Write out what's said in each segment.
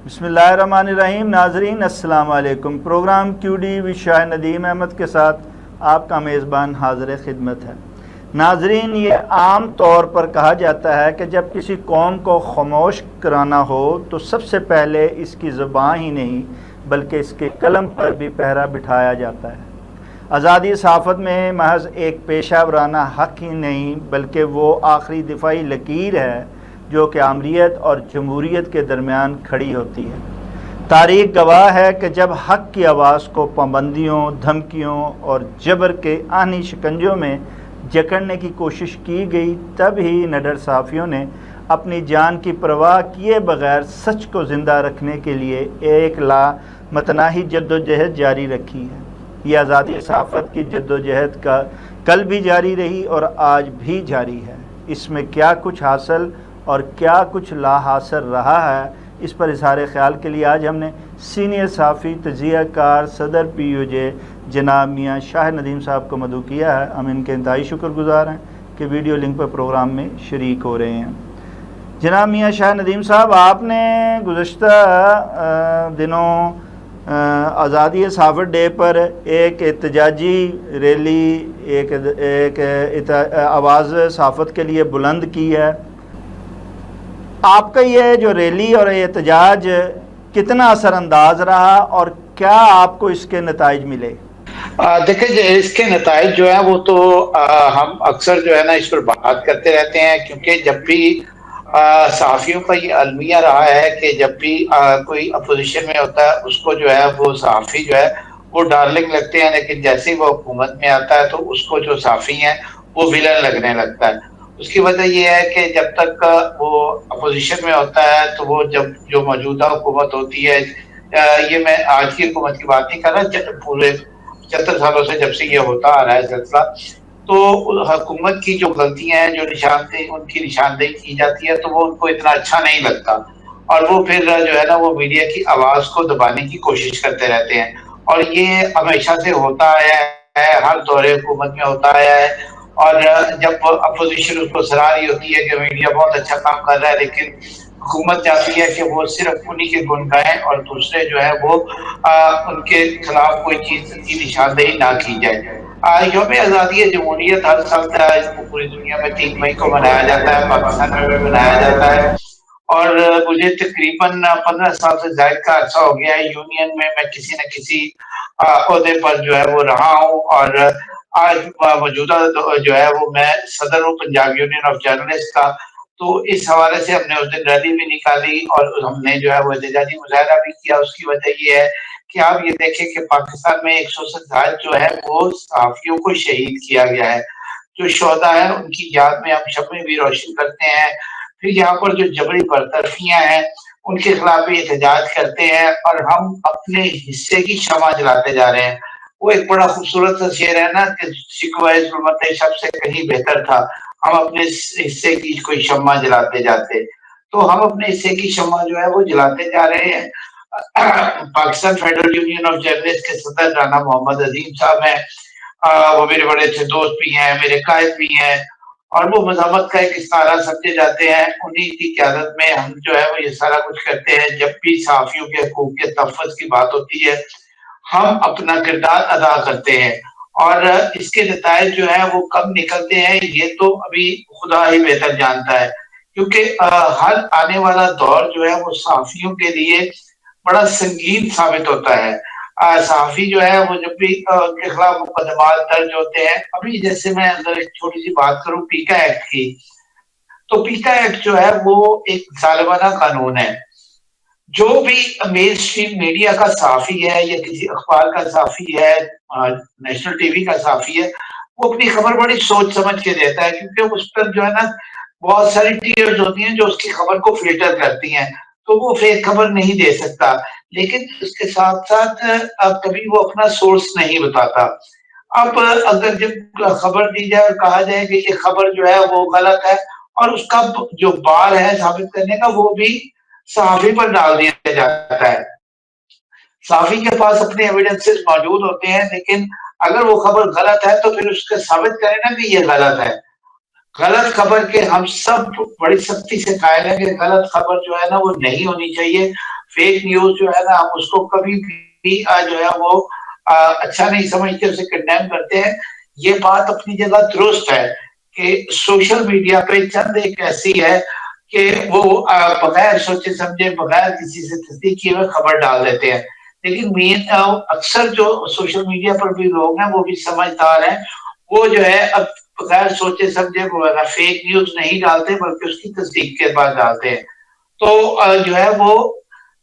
بسم اللہ الرحمن الرحیم۔ ناظرین السلام علیکم۔ پروگرام کیو ڈی وی شاہ ندیم احمد کے ساتھ آپ کا میزبان حاضر خدمت ہے۔ ناظرین، یہ عام طور پر کہا جاتا ہے کہ جب کسی قوم کو خاموش کرانا ہو تو سب سے پہلے اس کی زبان ہی نہیں بلکہ اس کے قلم پر بھی پہرا بٹھایا جاتا ہے۔ آزادی صحافت میں محض ایک پیشہ ورانہ حق ہی نہیں بلکہ وہ آخری دفاعی لکیر ہے جو کہ آمریت اور جمہوریت کے درمیان کھڑی ہوتی ہے۔ تاریخ گواہ ہے کہ جب حق کی آواز کو پابندیوں، دھمکیوں اور جبر کے آہنی شکنجوں میں جکڑنے کی کوشش کی گئی، تب ہی نڈر صحافیوں نے اپنی جان کی پرواہ کیے بغیر سچ کو زندہ رکھنے کے لیے ایک لامتناہی جدوجہد جاری رکھی ہے۔ یہ آزادی صحافت کی جدوجہد کا کل بھی جاری رہی اور آج بھی جاری ہے۔ اس میں کیا کچھ حاصل اور کیا کچھ لا حاصل رہا ہے، اس پر اظہار خیال کے لیے آج ہم نے سینئر صحافی، تجزیہ کار، صدر پی یو جے جناب میاں شاہ ندیم صاحب کو مدعو کیا ہے۔ ہم ان کے انتہائی شکر گزار ہیں کہ ویڈیو لنک پر پروگرام میں شریک ہو رہے ہیں۔ جناب میاں شاہ ندیم صاحب، آپ نے گزشتہ دنوں آزادی صحافت ڈے پر ایک احتجاجی ریلی، ایک آواز صحافت کے لیے بلند کی ہے۔ آپ کا یہ جو ریلی اور احتجاج کتنا اثر انداز رہا اور کیا آپ کو اس کے نتائج ملے؟ دیکھیں، اس کے نتائج جو ہیں وہ تو ہم اکثر جو ہے نا اس پر بات کرتے رہتے ہیں، کیونکہ جب بھی صحافیوں کا یہ المیہ رہا ہے کہ جب بھی کوئی اپوزیشن میں ہوتا ہے اس کو جو ہے وہ صحافی جو ہے وہ ڈارلنگ لگتے ہیں، لیکن جیسے ہی وہ حکومت میں آتا ہے تو اس کو جو صحافی ہیں وہ ویلن لگنے لگتا ہے۔ اس کی وجہ یہ ہے کہ جب تک وہ اپوزیشن میں ہوتا ہے تو وہ جو موجودہ حکومت ہوتی ہے، یہ میں آج کی حکومت کی بات نہیں کر رہا، پورے 75 سالوں سے جب سے یہ ہوتا آ رہا ہے سلسلہ، تو حکومت کی جو غلطیاں ہیں، جو ان کی نشاندہی کی جاتی ہے تو وہ ان کو اتنا اچھا نہیں لگتا، اور وہ پھر جو ہے نا وہ میڈیا کی آواز کو دبانے کی کوشش کرتے رہتے ہیں، اور یہ ہمیشہ سے ہوتا آیا ہے، ہر دور حکومت میں ہوتا آیا ہے۔ اور جب اپوزیشن اس کو سراہ رہی ہوتی ہے کہ میڈیا بہت اچھا کام کر رہا ہے، لیکن حکومت چاہتی ہے کہ وہ صرف انہی کے گن گائیں اور دوسرے جو ہے وہ ان کے خلاف کوئی چیز کی نشاندہی نہ کی جائے۔ یوم آزادی جمہوریت ہر سال پوری دنیا میں 3 مئی کو منایا جاتا ہے، پاکستان میں بھی منایا جاتا ہے، اور مجھے تقریباً 15 سال سے زائد کا عرصہ ہو گیا ہے یونین میں کسی نہ کسی عہدے پر جو ہے وہ رہا ہوں، اور آج موجودہ جو ہے وہ میں صدر ہوں پنجاب یونین آف جرنلسٹ کا۔ تو اس حوالے سے ہم نے اس دن ریلی بھی نکالی اور ہم نے جو ہے وہ احتجاجی مظاہرہ بھی کیا۔ اس کی وجہ یہ ہے کہ آپ یہ دیکھیں کہ پاکستان میں 100 سے زائد جو ہے وہ صحافیوں کو شہید کیا گیا ہے۔ جو شہداء ہیں ان کی یاد میں ہم شمع بھی روشن کرتے ہیں، پھر یہاں پر جو جبری برطرفیاں ہیں ان کے خلاف بھی احتجاج کرتے ہیں، اور ہم اپنے حصے کی شمع جلاتے جا رہے ہیں۔ وہ ایک بڑا خوبصورت سا شعر ہے نا کہ شکوہ ظلمت شب سے کہیں بہتر تھا، ہم اپنے حصے کی کوئی شمع جلاتے جاتے، تو ہم اپنے حصے کی شمع جو ہے وہ جلاتے جا رہے ہیں۔ Pakistan federal union of journalist کے صدر رانا محمد عظیم صاحب ہیں، وہ میرے بڑے اچھے دوست بھی ہیں، میرے قائد بھی ہیں، اور وہ مذہبت کا ایک استعارہ سمجھے جاتے ہیں۔ انہی کی قیادت میں ہم جو ہے وہ یہ سارا کچھ کرتے ہیں۔ جب بھی صحافیوں کے حقوق کے تحفظ کی بات ہوتی ہے ہم اپنا کردار ادا کرتے ہیں، اور اس کے نتائج جو ہیں وہ کب نکلتے ہیں یہ تو ابھی خدا ہی بہتر جانتا ہے، کیونکہ ہر آنے والا دور جو ہے وہ صحافیوں کے لیے بڑا سنگین ثابت ہوتا ہے۔ صحافی جو ہے وہ جب بھی ان کے خلاف مقدمات درج ہوتے ہیں، ابھی جیسے میں اگر ایک چھوٹی سی بات کروں پیکا ایکٹ کی، تو پیکا ایکٹ جو ہے وہ ایک ظالمانہ قانون ہے۔ جو بھی مین اسٹریم میڈیا کا صحافی ہے یا کسی اخبار کا صحافی ہے، نیشنل ٹی وی کا صحافی ہے، وہ اپنی خبر بڑی سوچ سمجھ کے دیتا ہے، کیونکہ اس پر جو ہے نا بہت ساری ٹیئرز ہوتی ہیں جو اس کی خبر کو فلٹر کرتی ہیں، تو وہ فیک خبر نہیں دے سکتا، لیکن اس کے ساتھ ساتھ اب کبھی وہ اپنا سورس نہیں بتاتا۔ اب اگر جب خبر دی جائے اور کہا جائے کہ یہ خبر جو ہے وہ غلط ہے، اور اس کا جو بار ہے ثابت کرنے کا وہ بھی صحافی پر ڈال دیا جاتا ہے۔ صحافی کے پاس اپنے ایویڈنسز موجود ہوتے ہیں، لیکن اگر وہ خبر غلط ہے تو پھر اس کو ثابت کرے نا کہ یہ غلط ہے۔ غلط خبر کے ہم سب بڑی سختی سے قائل ہیں کہ غلط خبر جو ہے نا وہ نہیں ہونی چاہیے۔ فیک نیوز جو ہے نا ہم اس کو کبھی بھی جو ہے وہ اچھا نہیں سمجھتے، اسے کنڈیم کرتے ہیں. یہ بات اپنی جگہ درست ہے کہ سوشل میڈیا پہ چند ایک ایسی ہے کہ وہ بغیر سوچے سمجھے، بغیر کسی سے تصدیق کیے ہوئے خبر ڈال دیتے ہیں. لیکن اکثر جو سوشل میڈیا پر بھی لوگ ہیں وہ بھی سمجھدار ہیں، وہ جو ہے اب بغیر سوچے سمجھے فیک نیوز نہیں ڈالتے بلکہ اس کی تصدیق کے بعد ڈالتے ہیں. تو جو ہے وہ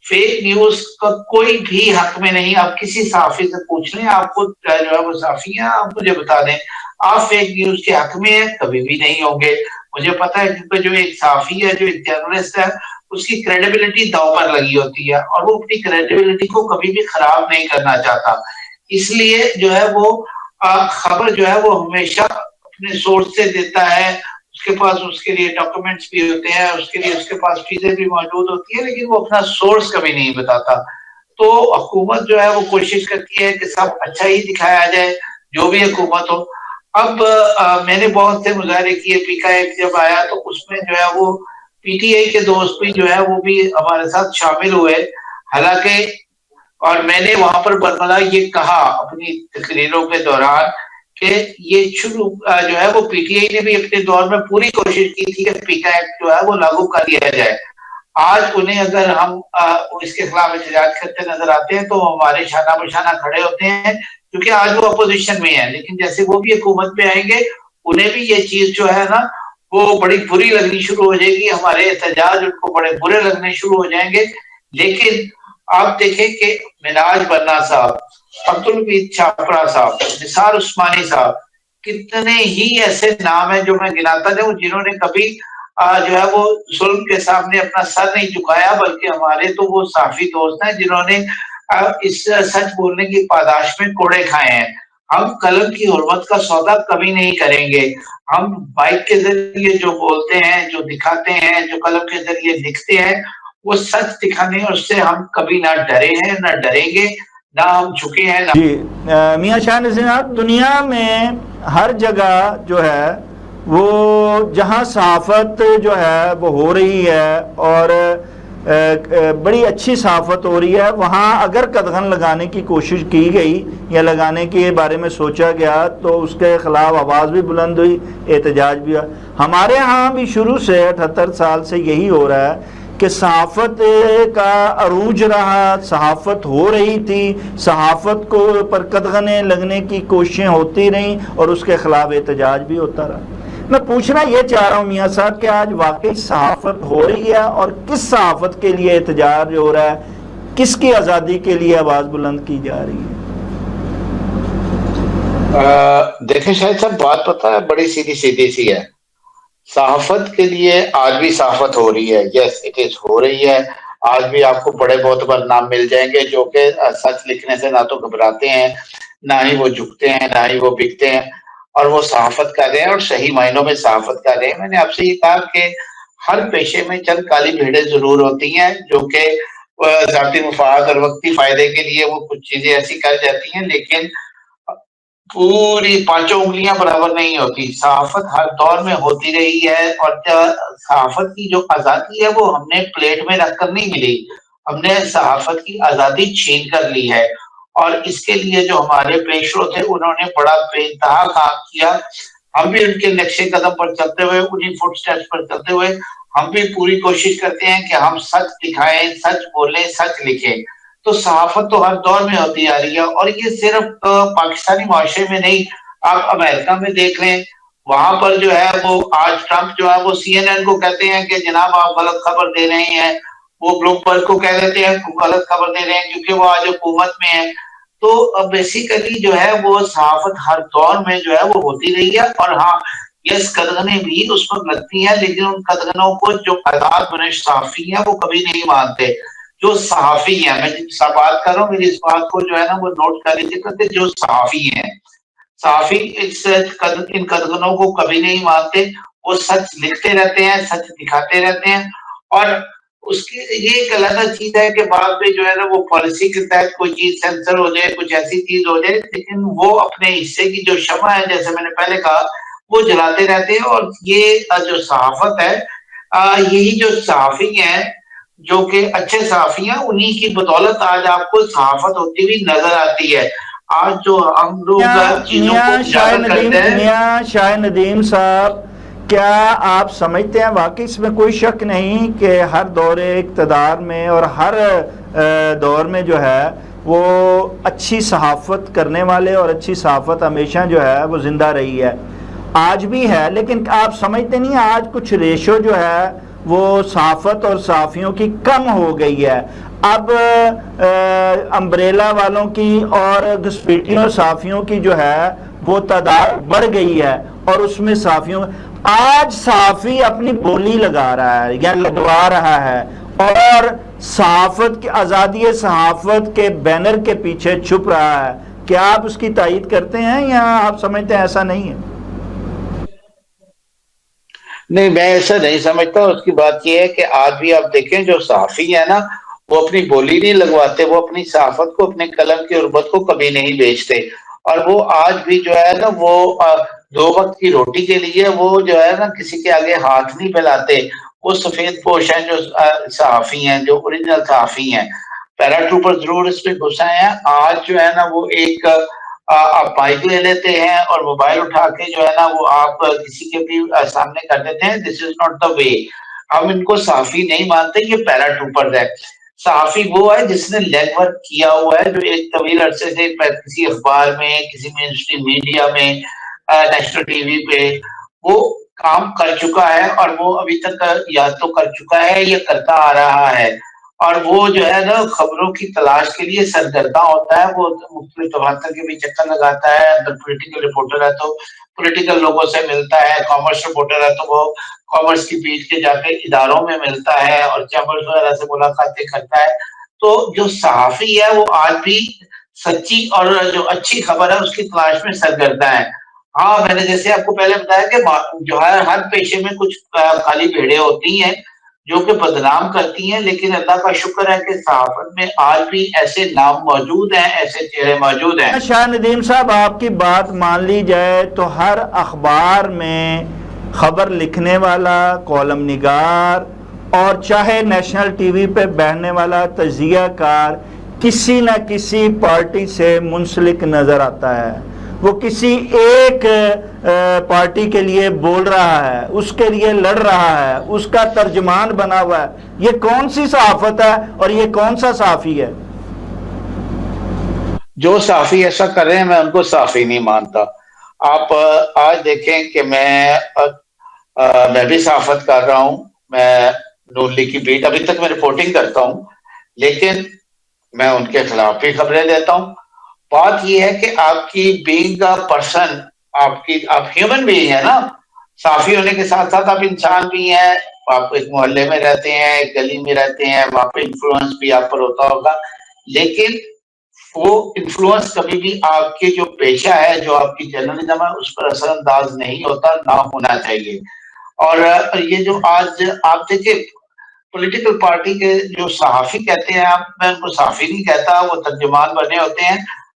فیک نیوز کا کوئی بھی حق میں نہیں. آپ کسی صحافی سے پوچھ لیں، آپ کو جو ہے وہ صحافی ہیں، آپ مجھے بتا دیں آپ فیک نیوز کے حق میں ہیں؟ کبھی بھی نہیں ہوں گے. مجھے پتا ہے کیونکہ جو ایک صحافی ہے، جو ایک جرنلسٹ ہے، اس کی کریڈیبلٹی داؤ پر لگی ہوتی ہے اور وہ اپنی کریڈیبلٹی کو کبھی بھی خراب نہیں کرنا چاہتا. اس لیے جو ہے وہ خبر جو ہے وہ ہمیشہ اپنے سورس سے دیتا ہے. اس کے پاس اس کے لیے ڈاکومنٹس بھی ہوتے ہیں، اس کے لیے اس کے پاس چیزیں بھی موجود ہوتی ہیں، لیکن وہ اپنا سورس کبھی نہیں بتاتا. تو حکومت جو ہے وہ کوشش کرتی ہے کہ سب اچھا ہی دکھایا جائے، جو بھی حکومت ہو. اب میں نے بہت سے مظاہرے کیے، پی کا ایک جب آیا تو اس میں جو ہے وہ پی ٹی آئی کے دوست بھی جو ہے وہ بھی ہمارے ساتھ شامل ہوئے. حالانکہ اور میں نے وہاں پر برملا یہ کہا اپنی تقریروں کے دوران کہ یہ شروع جو ہے وہ پی ٹی آئی نے بھی اپنے دور میں پوری کوشش کی تھی کہ پی کا ایکٹ جو ہے وہ لاگو کر دیا جائے. آج انہیں اگر ہم اس کے خلاف احتجاج کرتے نظر آتے ہیں تو ہمارے شانہ بشانہ کھڑے ہوتے ہیں، کیونکہ آج وہ اپوزیشن میں ہیں. لیکن جیسے وہ بھی حکومت میں آئیں گے انہیں بھی یہ چیز جو ہے نا وہ بڑی بری لگنی شروع ہو جائے گی. ہمارے احتجاج ان کو بڑے برے لگنے شروع ہو جائیں گے. لیکن آپ دیکھیں کہ مناج بننا صاحب، عبدالحمید چھاپڑا صاحب، نثار عثمانی صاحب، کتنے ہی ایسے نام ہیں جو میں گناتا جاؤں جنہوں نے کبھی جو ہے وہ ظلم کے سامنے اپنا سر نہیں جھکایا، بلکہ ہمارے تو وہ صحافی دوست ہیں جنہوں نے اس سچ بولنے کی پاداش میں کوڑے کھائے ہیں. ہم قلم کی حرمت کا سودا کبھی نہیں کریں گے. ہم بائک کے ذریعے جو بولتے ہیں، جو دکھاتے ہیں، جو قلم کے ذریعے لکھتے ہیں، وہ سچ دکھانے اس سے ہم کبھی نہ ڈرے ہیں، نہ ڈریں گے، نہ ہم جھکے ہیں. جی میاں شاہ نذیر صاحب، دنیا میں ہر جگہ جو ہے وہ جہاں صحافت جو ہے وہ ہو رہی ہے اور بڑی اچھی صحافت ہو رہی ہے، وہاں اگر قدغن لگانے کی کوشش کی گئی یا لگانے کے بارے میں سوچا گیا تو اس کے خلاف آواز بھی بلند ہوئی، احتجاج بھی ہوا. ہمارے ہاں بھی شروع سے 78 سال سے یہی ہو رہا ہے کہ صحافت کا عروج رہا، صحافت ہو رہی تھی، صحافت کو پر قدغنیں لگنے کی کوششیں ہوتی رہیں اور اس کے خلاف احتجاج بھی ہوتا رہا. میں پوچھنا یہ چاہ رہا ہوں میاں صاحب کہ آج واقعی صحافت ہو رہی ہے اور کس صحافت کے لیے احتجاج ہو رہا ہے، کس کی آزادی کے لیے آواز بلند کی جا رہی ہے؟ دیکھیں شاید صاحب، بات پتہ ہے بڑی سیدھی سیدھی سی ہے. صحافت کے لیے آج بھی صحافت ہو رہی ہے، یس اٹ از ہو رہی ہے. آج بھی آپ کو بڑے معتبر نام مل جائیں گے جو کہ سچ لکھنے سے نہ تو گھبراتے ہیں، نہ ہی وہ جھکتے ہیں، نہ ہی وہ بکتے ہیں، اور وہ صحافت کر رہے ہیں اور صحیح معنوں میں صحافت کر رہے ہیں. میں نے آپ سے یہ کہا کہ ہر پیشے میں چند کالی بھیڑیں ضرور ہوتی ہیں جو کہ ذاتی مفاد اور وقتی فائدے کے لیے وہ کچھ چیزیں ایسی کر جاتی ہیں، لیکن پوری پانچوں انگلیاں برابر نہیں ہوتی. صحافت ہر دور میں ہوتی رہی ہے، اور صحافت کی جو آزادی ہے وہ ہم نے پلیٹ میں رکھ کر نہیں ملی، ہم نے صحافت کی آزادی چھین کر لی ہے. اور اس کے لیے جو ہمارے پیشرو تھے انہوں نے بڑا بے انتہا کام کیا. ہم بھی ان کے نقشے قدم پر چلتے ہوئے، انہیں فٹ سٹیپس پر چلتے ہوئے ہم بھی پوری کوشش کرتے ہیں کہ ہم سچ دکھائیں، سچ بولیں، سچ لکھیں. تو صحافت تو ہر دور میں ہوتی آ رہی ہے، اور یہ صرف پاکستانی معاشرے میں نہیں، آپ امریکہ میں دیکھ لیں، وہاں پر جو ہے وہ آج ٹرمپ جو ہے وہ سی این این کو کہتے ہیں کہ جناب آپ غلط خبر دے رہے ہیں، وہ بلومبرگ کو کہہ دیتے ہیں غلط خبر دے رہے ہیں کیونکہ وہ آج حکومت میں ہے. تو بیسیکلی جو ہے وہ صحافت ہر دور میں جو ہے وہ ہوتی رہی ہے. اور ہاں یس قدغنیں بھی اس وقت لگتی ہیں، لیکن ان قدغنوں کو جو آزاد بنے صحافی ہیں وہ کبھی نہیں مانتے. جو صحافی ہیں، میں جس بات کر رہا ہوں میری اس بات کو جو ہے نا وہ نوٹ کر لیجیے کہ جو صحافی ہیں، صحافی ان قدغنوں کو کبھی نہیں مانتے. وہ سچ لکھتے رہتے ہیں، سچ دکھاتے رہتے ہیں. اور اس کی یہ ایک علیحدہ چیز ہے کہ بعد میں جو ہے نا وہ پالیسی کے تحت کوئی چیز سینسر ہو جائے، کچھ ایسی چیز ہو جائے، لیکن وہ اپنے حصے کی جو شمع ہے جیسے میں نے پہلے کہا وہ جلاتے رہتے ہیں. اور یہ جو صحافت ہے، یہی جو صحافی ہیں جو کہ اچھے صحافی ہیں، انہی کی بدولت آج آپ کو صحافت ہوتی ہوئی نظر آتی ہے. آج جو ہم لوگ چیزوں کو اجاگر کرتے ہیں. میاں شاہ ندیم صاحب، کیا آپ سمجھتے ہیں واقعی اس میں کوئی شک نہیں کہ ہر دور اقتدار میں اور ہر دور میں جو ہے وہ اچھی صحافت کرنے والے اور اچھی صحافت ہمیشہ جو ہے وہ زندہ رہی ہے، آج بھی ہے، لیکن آپ سمجھتے نہیں آج کچھ ریشو جو ہے وہ صحافت اور صحافیوں کی کم ہو گئی ہے؟ اب امبریلا والوں کی اور گھسپیٹیوں صحافیوں کی جو ہے وہ تعداد بڑھ گئی ہے، اور اس میں صحافیوں، آج صحافی اپنی بولی لگا رہا ہے یا لگوا رہا ہے، اور صحافت کی آزادی صحافت کے بینر کے پیچھے چھپ رہا ہے. کیا آپ اس کی تائید کرتے ہیں یا آپ سمجھتے ہیں ایسا نہیں ہے؟ نہیں، میں ایسا نہیں سمجھتا. اس کی بات یہ ہے کہ آج بھی آپ دیکھیں جو صحافی ہے نا، وہ اپنی بولی نہیں لگواتے، وہ اپنی صحافت کو، اپنے قلم کی غربت کو کبھی نہیں بیچتے. اور وہ آج بھی جو ہے نا وہ دو وقت کی روٹی کے لیے وہ جو ہے نا کسی کے آگے ہاتھ نہیں پھیلاتے. وہ سفید پوش ہیں جو صحافی ہیں، جو اوریجنل صحافی ہیں. پیرا ٹروپر ضرور اس پہ گھسے ہیں. آج جو ہے نا وہ ایک آپ مائک لے لیتے ہیں اور موبائل اٹھا کے جو ہے نا وہ آپ کسی کے بھی سامنے کر دیتے ہیں. دس از ناٹ دا وے. ہم ان کو صحافی نہیں مانتے، یہ پیرا ٹروپر ہے. صحافی وہ ہے جس نے لیگ ورک کیا ہوا ہے، جو ایک طویل عرصے سے کسی اخبار میں، کسی مین اسٹریم میڈیا میں، نیشنل ٹی وی پہ وہ کام کر چکا ہے، اور وہ ابھی تک یا تو کر چکا ہے یا کرتا آ رہا ہے. اور وہ جو ہے نا خبروں کی تلاش کے لیے سرگرداں ہوتا ہے. وہ مختلف دفاتر کے بھی چکر لگاتا ہے. اگر پولیٹیکل رپورٹر ہے تو پولیٹیکل لوگوں سے ملتا ہے، کامرس رپورٹر ہے تو وہ کامرس کی بیچ کے جا کے اداروں میں ملتا ہے اور چیمبرز وغیرہ سے ملاقاتیں کرتا ہے. تو جو صحافی ہے وہ آج بھی سچی اور جو اچھی خبر ہے اس کی تلاش میں سرگرداں ہے. ہاں، میں نے جیسے آپ کو پہلے بتایا کہ جو ہے ہر پیشے میں کچھ خالی بھیڑیں ہوتی ہیں جو کہ بدنام کرتی ہیں، لیکن اللہ کا شکر ہے کہ صحافت میں آج بھی ایسے نام موجود ہیں، ایسے چہرے موجود ہیں. شاہ ندیم صاحب، آپ کی بات مان لی جائے تو ہر اخبار میں خبر لکھنے والا، کالم نگار، اور چاہے نیشنل ٹی وی پہ بیٹھنے والا تجزیہ کار کسی نہ کسی پارٹی سے منسلک نظر آتا ہے. وہ کسی ایک پارٹی کے لیے بول رہا ہے، اس کے لیے لڑ رہا ہے، اس کا ترجمان بنا ہوا ہے. یہ کون سی صحافت ہے اور یہ کون سا صحافی ہے؟ جو صحافی ایسا کر رہے ہیں میں ان کو صحافی نہیں مانتا. آپ آج دیکھیں کہ میں بھی صحافت کر رہا ہوں. میں نون لیگ کی بیٹ ابھی تک میں رپورٹنگ کرتا ہوں، لیکن میں ان کے خلاف بھی خبریں دیتا ہوں. بات یہ ہے کہ آپ کی بینگ کا پرسن، آپ ہیومن بینگ ہے نا. صحافی ہونے کے ساتھ ساتھ آپ انسان بھی ہیں. آپ ایک محلے میں رہتے ہیں، ایک گلی میں رہتے ہیں، وہاں پہ انفلوئنس بھی آپ پر ہوتا ہوگا، لیکن وہ انفلوئنس کبھی بھی آپ کے جو پیشہ ہے، جو آپ کی جرنلزم ہے، اس پر اثر انداز نہیں ہوتا، نہ ہونا چاہیے. اور یہ جو آج آپ دیکھیں پولیٹیکل پارٹی کے جو صحافی کہتے ہیں، میں ان کو صحافی نہیں کہتا، وہ ترجمان بنے ہوتے ہیں.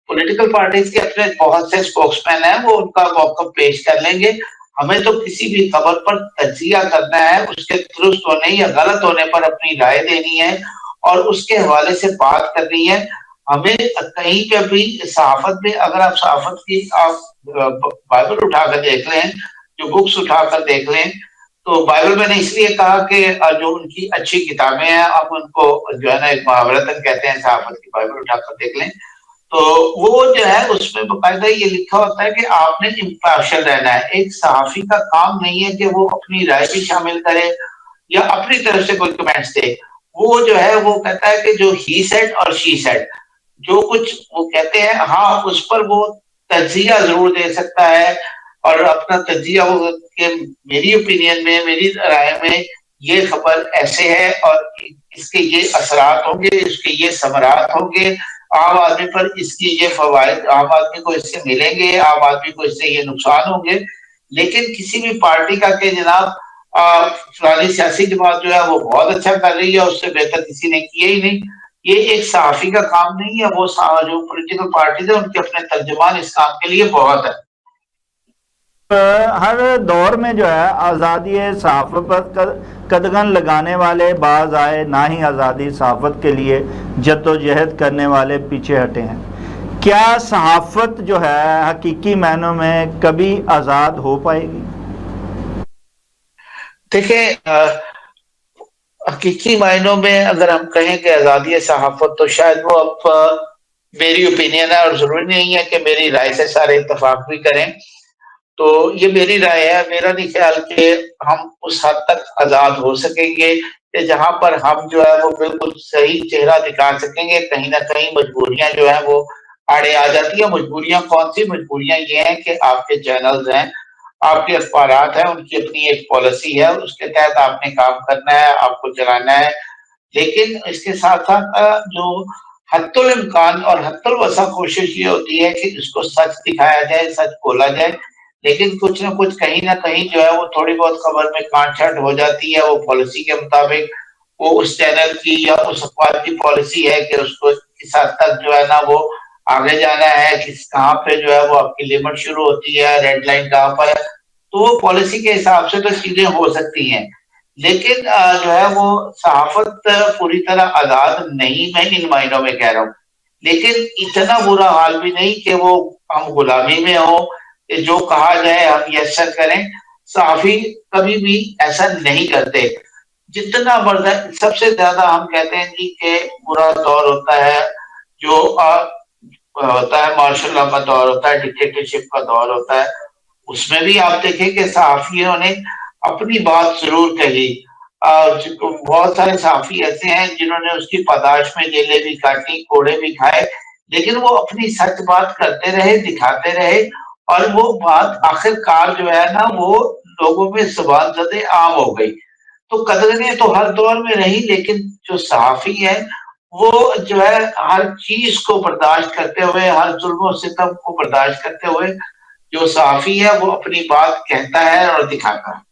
پولیٹیکل پارٹیز کے اپنے بہت سے اسپوکس مین ہیں، وہ ان کا موقف پیش کر لیں گے. ہمیں تو کسی بھی خبر پر تجزیہ کرنا ہے، اس کے درست ہونے یا غلط ہونے پر اپنی رائے دینی ہے اور اس کے حوالے سے بات کرنی ہے. ہمیں کہیں پہ بھی صحافت میں، اگر آپ صحافت کی آپ بائبل اٹھا کر دیکھ لیں، جو بکس اٹھا کر دیکھ لیں، تو بائبل میں نے اس لیے کہا کہ جو ان کی اچھی کتابیں ہیں، آپ ان کو جو ہے نا ایک محاورتن کہتے ہیں، صحافت کی بائبل اٹھا کر دیکھ لیں، تو وہ جو ہے اس میں باقاعدہ یہ لکھا ہوتا ہے کہ آپ نے امپارشل رہنا ہے. ایک صحافی کا کام نہیں ہے کہ وہ اپنی رائے بھی شامل کرے یا اپنی طرف سے کوئی کمنٹس دے. وہ جو ہے وہ کہتا ہے کہ جو ہی سیڈ اور شی سیڈ، جو کچھ وہ کہتے ہیں، ہاں اس پر وہ تجزیہ ضرور دے سکتا ہے اور اپنا تجزیہ وہ کہ میری اوپینین میں، میری رائے میں یہ خبر ایسے ہے اور اس کے یہ اثرات ہوں گے، اس کے یہ ثمرات ہوں گے، عام آدمی پر اس کی یہ فوائد، عام آدمی کو اس سے ملیں گے، عام آدمی کو اس سے یہ نقصان ہوں گے. لیکن کسی بھی پارٹی کا کہ جناب فلانی سیاسی جماعت جو ہے وہ بہت اچھا کر رہی ہے، اس سے بہتر کسی نے کیا ہی نہیں، یہ ایک صحافی کا کام نہیں ہے. وہ جو پولیٹیکل پارٹیز ہیں ان کے اپنے ترجمان اس کام کے لیے بہت ہے. ہر دور میں جو ہے آزادی صحافت پر قدغن لگانے والے بعض آئے، نہ ہی آزادی صحافت کے لیے جد و جہد کرنے والے پیچھے ہٹے ہیں۔ کیا صحافت جو ہے حقیقی معنوں میں کبھی آزاد ہو پائے گی؟ دیکھیں، حقیقی معنوں میں اگر ہم کہیں کہ آزادی صحافت، تو شاید وہ اب میری اوپینین ہے، اور ضروری نہیں ہے کہ میری رائے سے سارے اتفاق بھی کریں۔ تو یہ میری رائے ہے، میرا نہیں خیال کہ ہم اس حد تک آزاد ہو سکیں گے کہ جہاں پر ہم جو ہے وہ بالکل صحیح چہرہ دکھا سکیں گے۔ کہیں نہ کہیں مجبوریاں جو ہیں وہ آڑے آ جاتی ہیں۔ مجبوریاں کون سی؟ مجبوریاں یہ ہیں کہ آپ کے چینلز ہیں، آپ کے اخبارات ہیں، ان کی اپنی ایک پالیسی ہے، اس کے تحت آپ نے کام کرنا ہے، آپ کو چلانا ہے۔ لیکن اس کے ساتھ ساتھ جو حتی الامکان اور حتی الوسع کوشش یہ ہوتی ہے کہ اس کو سچ دکھایا جائے، سچ بولا جائے، لیکن کچھ نہ کچھ کہیں نہ کہیں جو ہے وہ تھوڑی بہت خبر میں کانٹ چھانٹ ہو جاتی ہے۔ وہ پالیسی کے مطابق وہ اس چینل کی یا اس اخبار کی پالیسی ہے کہ اس کو کس حد تک جو ہے نا وہ آگے جانا ہے، کہاں پہ جو ہے وہ آپ کی لمٹ شروع ہوتی ہے، ریڈ لائن کہاں پر ہے۔ تو وہ پالیسی کے حساب سے تو چیزیں ہو سکتی ہیں، لیکن جو ہے وہ صحافت پوری طرح آزاد نہیں، میں ان معنوں میں کہہ رہا ہوں۔ لیکن اتنا برا حال بھی نہیں کہ وہ ہم غلامی میں ہوں کہ جو کہا جائے ہم یس سر کریں۔ صحافی کبھی بھی ایسا نہیں کرتے۔ جتنا مرد سب سے زیادہ ہم کہتے ہیں جی کہ برا دور ہوتا ہے جو ہوتا ہے مارشل لا کا دور ہوتا ہے، ڈکٹیٹرشپ کا دور ہوتا ہے۔ اس میں بھی آپ دیکھیں کہ صحافیوں نے اپنی بات ضرور کہی۔ بہت سارے صحافی ایسے ہیں جنہوں نے اس کی پاداش میں جیلیں بھی کاٹی، کوڑے بھی کھائے، لیکن وہ اپنی سچ بات کرتے رہے، دکھاتے رہے، اور وہ بات آخر کار جو ہے نا وہ لوگوں میں زبان زدے عام ہو گئی۔ تو قدریں تو ہر دور میں رہی، لیکن جو صحافی ہے وہ جو ہے ہر چیز کو برداشت کرتے ہوئے، ہر ظلم و ستم کو برداشت کرتے ہوئے، جو صحافی ہے وہ اپنی بات کہتا ہے اور دکھاتا ہے۔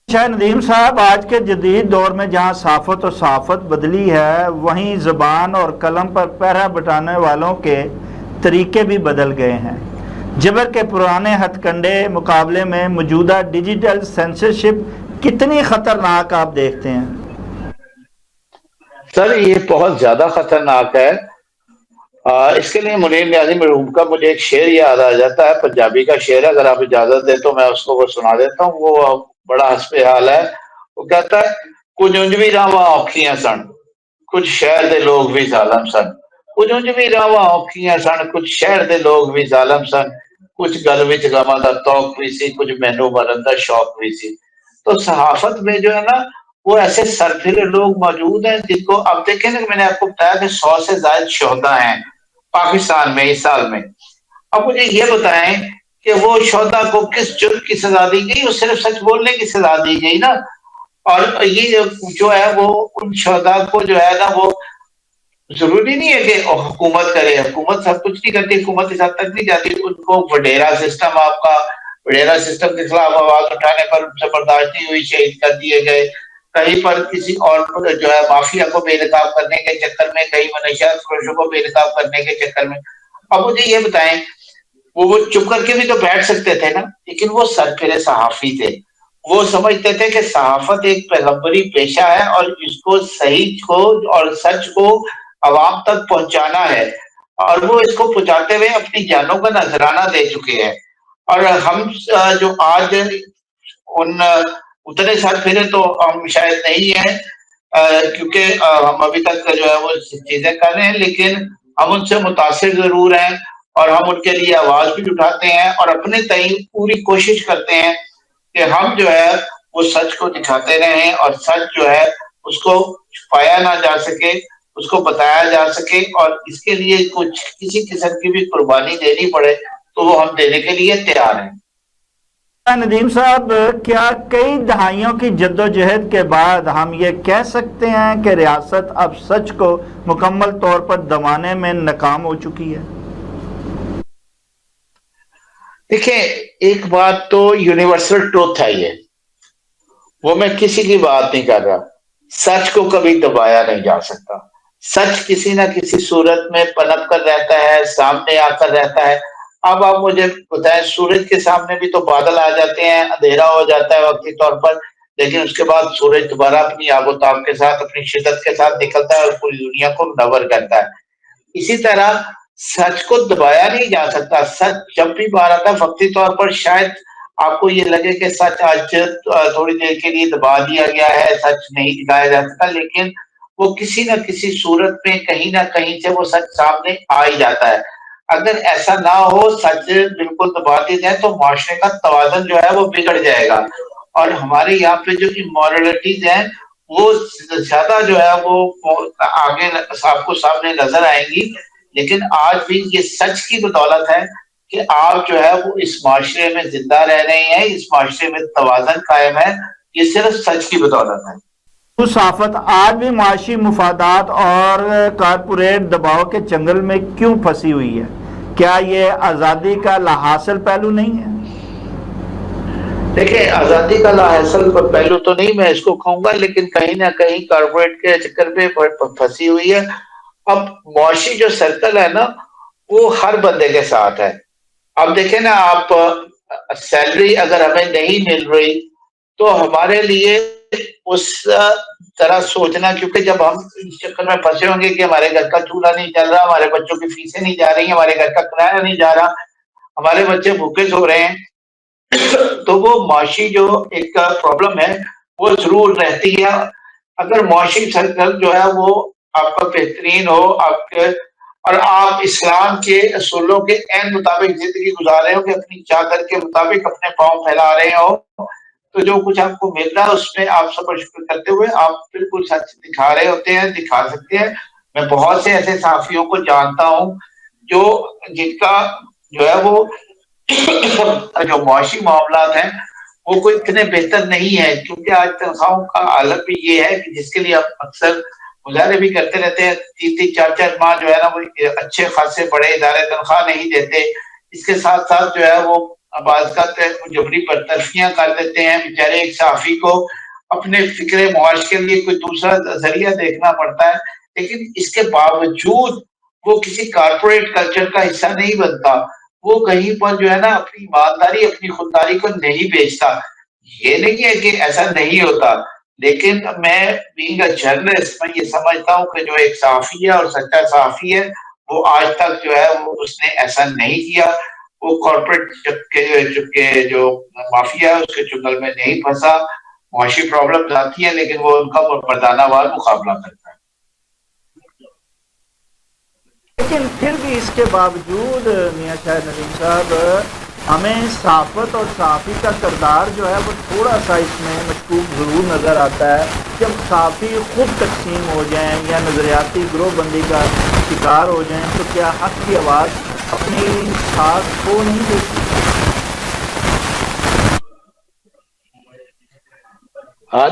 شاہ ندیم صاحب، آج کے جدید دور میں جہاں صحافت اور صحافت بدلی ہے، وہیں زبان اور قلم پر پہرا بٹانے والوں کے طریقے بھی بدل گئے ہیں۔ جبر کے پرانے ہتھ کنڈے مقابلے میں موجودہ ڈیجیٹل سینسرشپ کتنی خطرناک آپ دیکھتے ہیں؟ سر یہ بہت زیادہ خطرناک ہے۔ اس کے لیے منیر نیازی مرحوم کا مجھے ایک شعر یاد آ جاتا ہے، پنجابی کا شعر ہے، اگر آپ اجازت دیں تو میں اس کو سنا دیتا ہوں۔ وہ بڑا حسب حال ہے۔ وہ کہتا ہے، کچھ انج بھی راواں اوکھیاں سن، کچھ شہر دے لوگ بھی ظالم سن، کچھ انج بھی راواں اوکھیاں سن، کچھ شہر دے لوگ بھی ظالم سن، کچھ گل وچ غماں دا توق بھی سی، کچھ مینوں مرن دا شوق بھی سی۔ تو صحافت میں جو ہے نا وہ ایسے سرفرے لوگ موجود ہیں جن کو اب دیکھیں نا، میں نے آپ کو بتایا کہ 100 سے زائد شہدا ہیں پاکستان میں اس سال میں۔ اب مجھے یہ بتائیں کہ وہ شہدا کو کس جرم کی سزا دی گئی؟ وہ صرف سچ بولنے کی سزا دی گئی نا۔ اور یہ جو ہے وہ ان شہدا کو جو ہے نا وہ ضروری نہیں ہے کہ حکومت کرے، حکومت سب کچھ نہیں کرتی، حکومت اس حد تک نہیں جاتی۔ ان کو وڈیرا سسٹم، آپ کا وڈیرا سسٹم کے خلاف آواز اٹھانے پر ان سے برداشت نہیں ہوئی، شہید کر دیے گئے۔ کہیں پر کسی اور جو ہے مافیا کو بے نقاب کرنے کے چکر میں، کہیں منشیات فروشوں کو بے نقاب کرنے کے چکر میں۔ اب مجھے یہ بتائیں، وہ چپ کر کے بھی تو بیٹھ سکتے تھے نا، لیکن وہ سرفرے صحافی تھے۔ وہ سمجھتے تھے کہ صحافت ایک پیغمبری پیشہ ہے اور اس کو صحیح کو اور سچ کو عوام تک پہنچانا ہے، اور وہ اس کو پہنچاتے ہوئے اپنی جانوں کا نذرانہ دے چکے ہیں۔ اور ہم جو آج اتنے سرفرے تو ہم شاید نہیں ہیں، کیونکہ ہم ابھی تک جو ہے وہ چیزیں کر رہے ہیں، لیکن ہم ان سے متاثر ضرور ہیں، اور ہم ان کے لیے آواز بھی اٹھاتے ہیں، اور اپنے تئیں پوری کوشش کرتے ہیں کہ ہم جو ہے وہ سچ کو دکھاتے رہیں، اور سچ جو ہے اس کو چھپایا نہ جا سکے، اس کو بتایا جا سکے، اور اس کے لیے کچھ کسی قسم کی بھی قربانی دینی پڑے تو وہ ہم دینے کے لیے تیار ہیں۔ ندیم صاحب، کیا کئی دہائیوں کی جد و جہد کے بعد ہم یہ کہہ سکتے ہیں کہ ریاست اب سچ کو مکمل طور پر دبانے میں ناکام ہو چکی ہے؟ دیکھیں، ایک بات تو یونیورسل ٹروتھ ہے، یہ وہ میں کسی کی بات نہیں کر رہا، سچ کو کبھی دبایا نہیں جا سکتا۔ سچ کسی نہ کسی صورت میں پنپ کر رہتا ہے، سامنے آ کر رہتا ہے۔ اب آپ مجھے بتائیں، سورج کے سامنے بھی تو بادل آ جاتے ہیں، اندھیرا ہو جاتا ہے وقتی طور پر، لیکن اس کے بعد سورج دوبارہ اپنی آب و تاب کے ساتھ، اپنی شدت کے ساتھ نکلتا ہے اور پوری دنیا کو منور کرتا ہے۔ اسی طرح سچ کو دبایا نہیں جا سکتا، سچ جب بھی باہر آتا ہے وقتی طور پر شاید آپ کو یہ لگے کہ سچ آج تھوڑی دیر کے لیے دبا دیا گیا ہے، سچ نہیں دکھایا جا سکتا، لیکن وہ کسی نہ کسی صورت میں کہیں نہ کہیں سے وہ سچ سامنے آ ہی جاتا ہے۔ اگر ایسا نہ ہو، سچ بالکل دبا دی جائے، تو معاشرے کا توازن جو ہے وہ بگڑ جائے گا، اور ہمارے یہاں پہ جو امورلٹیز ہیں وہ زیادہ جو ہے وہ آگے آپ کو سامنے نظر آئیں گی۔ لیکن آج بھی یہ سچ کی بدولت ہے کہ آپ جو ہے وہ اس معاشرے میں زندہ رہ رہے ہیں، اس معاشرے میں توازن قائم ہے، یہ صرف سچ کی بدولت ہے۔ صحافت آج بھی معاشی مفادات اور کارپوریٹ دباؤ کے چنگل میں کیوں پھنسی ہوئی ہے؟ کیا یہ آزادی کا لاحاصل پہلو نہیں ہے؟ دیکھیں، آزادی کا لاحاصل پہلو تو نہیں میں اس کو کہوں گا، لیکن کہیں نہ کہیں کارپوریٹ کے چکر میں پھنسی ہوئی ہے۔ اب معاشی جو سرکل ہے نا، وہ ہر بندے کے ساتھ ہے۔ اب دیکھیں نا، آپ سیلری اگر ہمیں نہیں مل رہی تو ہمارے لیے اس طرح سوچنا، کیونکہ جب ہم اس چکر میں پھنسے ہوں گے کہ ہمارے گھر کا چولہا نہیں چل رہا، ہمارے بچوں کی فیسیں نہیں جا رہی، ہمارے گھر کا کرایہ نہیں جا رہا، ہمارے بچے بھوکے سو رہے ہیں، تو وہ معاشی جو ایک پرابلم ہے وہ ضرور رہتی ہے۔ اگر معاشی سرکل جو ہے وہ آپ کا بہترین ہو، آپ کے اور آپ اسلام کے اصولوں کے عین مطابق زندگی گزار رہے ہو، کہ اپنی چادر کے مطابق اپنے پاؤں پھیلا رہے ہو، تو جو کچھ آپ کو مل رہا ہے اس میں آپ صبر شکر کرتے ہوئے آپ بالکل سچ دکھا رہے ہوتے ہیں، دکھا سکتے ہیں۔ میں بہت سے ایسے صحافیوں کو جانتا ہوں جو جن کا جو ہے وہ جو معاشی معاملات ہیں وہ کوئی اتنے بہتر نہیں ہے، کیونکہ آج تنخواہوں کا عالم بھی یہ ہے کہ جس کے لیے آپ اکثر مظاہرے بھی کرتے رہتے ہیں، 3-4 ماہ جو ہے نا وہ اچھے خاصے بڑے ادارے تنخواہ نہیں دیتے، اس کے ساتھ ساتھ جو ہے وہ بعض کا جبری برطرفیاں کر دیتے ہیں، بیچارے ایک صحافی کو اپنے فکر معاش کے لیے کوئی دوسرا ذریعہ دیکھنا پڑتا ہے، لیکن اس کے باوجود وہ کسی کارپوریٹ کلچر کا حصہ نہیں بنتا، وہ کہیں پر جو ہے نا اپنی ایمانداری، اپنی خودداری کو نہیں بیچتا۔ یہ نہیں ہے کہ ایسا نہیں ہوتا، لیکن میں بینگ اے جرنلسٹ میں یہ سمجھتا ہوں کہ جو ایک صحافی ہے اور سچا صحافی ہے وہ آج تک جو ہے وہ اس نے ایسا نہیں کیا، وہ کارپوریٹ کے جو مافیا ہے اس کے چنگل میں نہیں پھنسا۔ معاشی پرابلم آتی ہے لیکن وہ ان کا مردانہ وار مقابلہ کرتا ہے۔ لیکن پھر بھی اس کے باوجود میاں شاہد ندیم صاحب، ہمیں صحافت اور صحافی کا کردار جو ہے وہ تھوڑا سا اس میں مشکوک ضرور نظر آتا ہے۔ جب صحافی خود تقسیم ہو جائیں یا نظریاتی گروہ بندی کا شکار ہو جائیں تو کیا حق کی آواز اپنی ساتھ کھو نہیں دیتی؟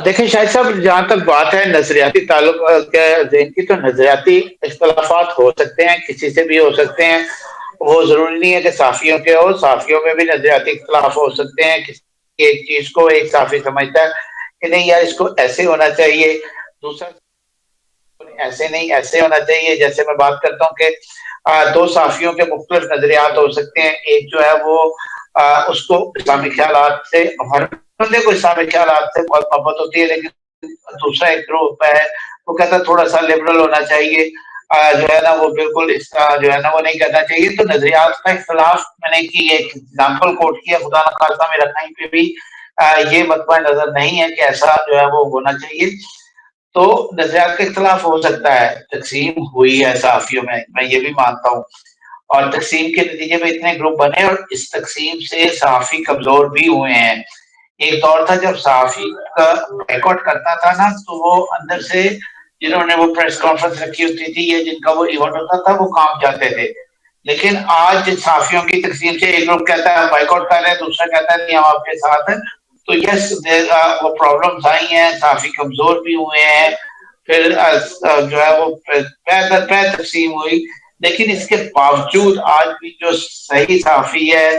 دیکھیں شاہد صاحب، جہاں تک بات ہے نظریاتی تعلق کے ذہن کی، تو نظریاتی اختلافات ہو سکتے ہیں، کسی سے بھی ہو سکتے ہیں، وہ ضروری نہیں ہے کہ صحافیوں کے ہو، صحافیوں میں بھی نظریاتی اختلاف ہو سکتے ہیں۔ کسی ایک چیز کو ایک صحافی سمجھتا ہے کہ نہیں یار اس کو ایسے ہونا چاہیے، دوسرا ایسے نہیں ایسے ہونا چاہیے۔ جیسے میں بات کرتا ہوں کہ دو صحافیوں کے مختلف نظریات ہو سکتے ہیں، ایک جو ہے وہ اس کو اسلامی خیالات سے، ہر بندے کو اسلامی خیالات سے بہت محبت ہوتی ہے، لیکن دوسرا ایک گروپ ہے وہ کہتا ہے تھوڑا سا لبرل ہونا چاہیے، جو ہے نا وہ بالکل اس کا جو ہے نا وہ نہیں کرنا چاہیے۔ تو نظریات کا اختلاف میں نے کی ایک ایگزامپل کوٹ کیا، خدا نخواستہ میرا کہیں پہ بھی یہ مطمئن نظر نہیں ہے کہ ایسا جو ہے وہ ہونا چاہیے۔ تو نظریات کا اختلاف ہو سکتا ہے، تقسیم ہوئی ہے صحافیوں میں یہ بھی مانتا ہوں، اور تقسیم کے نتیجے میں اتنے گروپ بنے اور اس تقسیم سے صحافی کمزور بھی ہوئے ہیں۔ ایک دور تھا جب صحافی کا بائیکاٹ کرتا تھا نا تو وہ اندر سے جنہوں نے وہ پریس کانفرنس رکھی ہوتی تھی یا جن کا وہ ایونٹ ہوتا تھا وہ کام چاہتے تھے، لیکن آج صحافیوں کی تقسیم سے ایک گروپ کہتا ہے ہم بائیکاٹ کر رہے ہیں، دوسرا کہتا ہے نہیں ہم آپ کے ساتھ ہیں۔ تو یس وہ پرابلمز آئی ہیں، صحافی کمزور بھی ہوئے ہیں، پھر جو ہے وہ پہ تقسیم ہوئی، لیکن اس کے باوجود آج بھی جو صحیح صحافی ہے،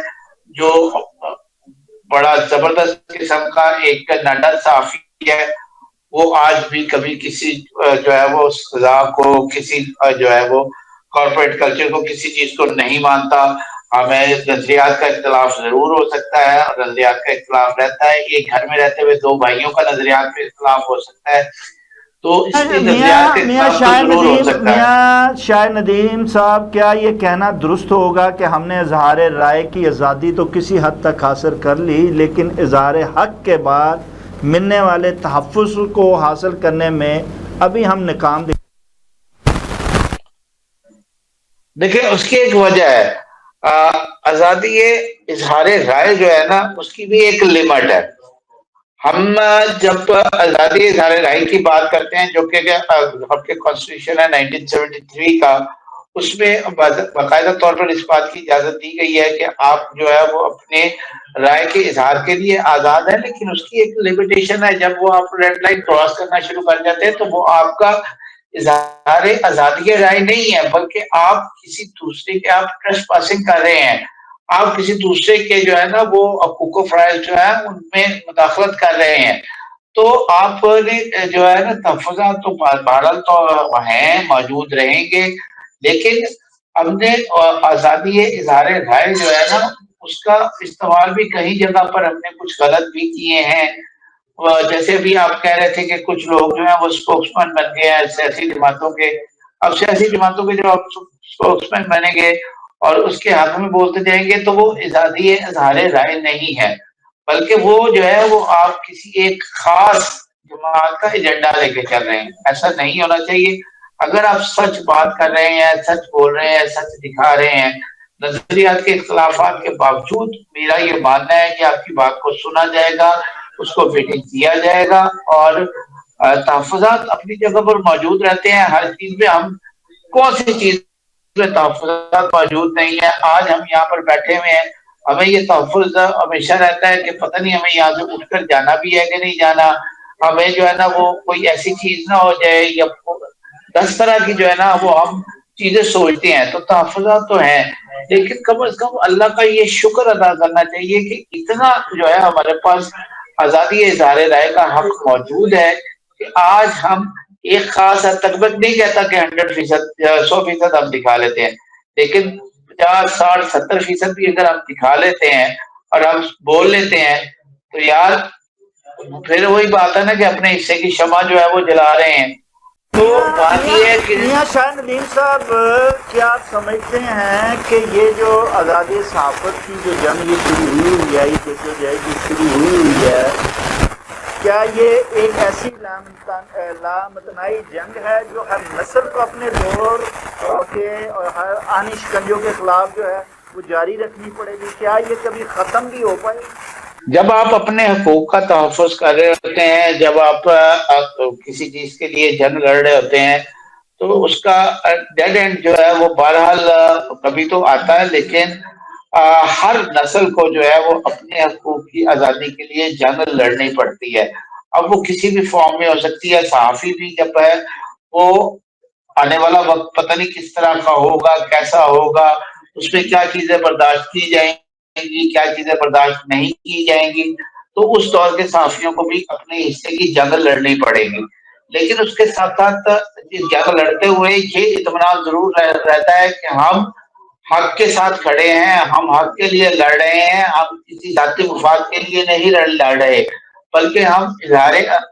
جو بڑا زبردست قسم کا ایک نڈر صحافی ہے، وہ آج بھی کبھی کسی جو ہے وہ سزا کو، کسی جو ہے وہ کارپوریٹ کلچر کو، کسی چیز کو نہیں مانتا۔ ہمیں نظریات کا اختلاف ضرور ہو سکتا ہے اور نظریات کا اختلاف رہتا ہے، ایک گھر میں رہتے ہوئے دو بھائیوں کا نظریات کا اختلاف ہو سکتا ہے، تو اس لیے نظریات کا اختلاف تو ضرور ہو سکتا ہے۔ میاں شاہ ندیم صاحب، کیا یہ کہنا درست ہوگا کہ ہم نے اظہار رائے کی آزادی تو کسی حد تک حاصل کر لی، لیکن اظہار حق کے بعد ملنے والے تحفظ کو حاصل کرنے میں ابھی ہم ناکام دیکھیں اس کی ایک وجہ ہے، آزادی اظہار رائے جو ہے نا اس کی بھی ایک لمٹ ہے۔ ہم جب آزادی اظہار رائے کی بات کرتے ہیں جو کہ آپ کے کانسٹیٹیوشن ہے 1973 کا، اس میں باقاعدہ طور پر اس بات کی اجازت دی گئی ہے کہ آپ جو ہے وہ اپنے رائے کے اظہار کے لیے آزاد ہے، لیکن اس کی ایک لمیٹیشن ہے، جب وہ آپ ریڈ لائن کراس کرنا شروع کر جاتے ہیں تو وہ آپ کا اظہار آزادی رائے نہیں ہے، بلکہ آپ کسی دوسرے کے آپ ٹریس پاسنگ کر رہے ہیں، آپ کسی دوسرے کے جو ہے نا وہ حقوق و فرائض جو ہے ان میں مداخلت کر رہے ہیں۔ تو آپ نے جو ہے نا تحفظات تو بہرحال تو ہیں، موجود رہیں گے، لیکن ہم نے آزادی اظہار رائے جو ہے نا اس کا استعمال بھی کئی جگہ پر ہم نے کچھ غلط بھی کیے ہیں۔ جیسے بھی آپ کہہ رہے تھے کہ کچھ لوگ جو ہیں وہ اسپوکس مین بن گئے ہیں سیاسی جماعتوں کے، اب سیاسی جماعتوں کے جو اسپوکس مین بنیں گے اور اس کے حق میں بولتے جائیں گے تو وہ آزادی اظہار رائے نہیں ہے، بلکہ وہ جو ہے وہ آپ کسی ایک خاص جماعت کا ایجنڈا لے کے چل رہے ہیں۔ ایسا نہیں ہونا چاہیے۔ اگر آپ سچ بات کر رہے ہیں، سچ بول رہے ہیں، سچ دکھا رہے ہیں، نظریات کے اختلافات کے باوجود میرا یہ ماننا ہے کہ آپ کی بات کو سنا جائے گا، اس کو ویٹنگ دیا جائے گا، اور تحفظات اپنی جگہ پر موجود رہتے ہیں۔ ہر چیز میں ہم کون سی چیز میں تحفظات موجود نہیں ہے؟ آج ہم یہاں پر بیٹھے ہوئے ہیں، ہمیں یہ تحفظ ہمیشہ رہتا ہے کہ پتہ نہیں ہمیں یہاں سے اٹھ کر جانا بھی ہے کہ نہیں جانا، ہمیں جو ہے نا وہ کوئی ایسی چیز نہ ہو جائے، یا 10 طرح کی جو ہے نا وہ ہم چیزیں سوچتے ہیں، تو تحفظات تو ہیں، لیکن کم از کم اللہ کا یہ شکر ادا کرنا چاہیے کہ اتنا جو ہے ہمارے پاس آزادی اظہار رائے کا حق موجود ہے کہ آج ہم ایک خاص حد تک، میں نہیں کہتا کہ 100% 100% ہم دکھا لیتے ہیں، لیکن 50 60 70% بھی اگر ہم دکھا لیتے ہیں اور ہم بول لیتے ہیں تو یار پھر وہی بات ہے نا کہ اپنے حصے کی شمع جو ہے وہ جلا رہے ہیں۔ تو بات یہ ہے کہ میاں شاہ ندیم صاحب، کیا آپ سمجھتے ہیں کہ یہ جو آزادی صحافت کی جو جنگ یہ شروع ہوئی ہے، یہ شروع ہوئی ہے، کیا یہ ایک ایسی لامتناہی جنگ ہے جو ہر نسل کو اپنے دور کے اور ہر آنی شکنجوں کے خلاف جو ہے وہ جاری رکھنی پڑے گی؟ کیا یہ کبھی ختم بھی ہو پائے گی؟ جب آپ اپنے حقوق کا تحفظ کر رہے ہوتے ہیں، جب آپ کسی چیز کے لیے جنگ لڑ رہے ہوتے ہیں، تو اس کا ڈیڈ اینڈ جو ہے وہ بہرحال کبھی تو آتا ہے، لیکن ہر نسل کو جو ہے وہ اپنے حقوق کی آزادی کے لیے جنگ لڑنی پڑتی ہے۔ اب وہ کسی بھی فارم میں ہو سکتی ہے۔ صحافی بھی جب ہے وہ آنے والا وقت پتہ نہیں کس طرح کا ہوگا، کیسا ہوگا، اس میں کیا چیزیں برداشت کی جائیں گی، کیا چیزیں برداشت نہیں کی جائیں گی، تو اس دور کے صحافیوں کو بھی اپنے حصے کی جنگ لڑنی پڑے گی، لیکن اس کے ساتھ ساتھ جنگ لڑتے ہوئے یہ اطمینان ضرور رہتا ہے کہ ہم حق کے ساتھ کھڑے ہیں، ہم حق کے لیے لڑ رہے ہیں، ہم کسی ذاتی مفاد کے لیے نہیں لڑ رہے، بلکہ ہم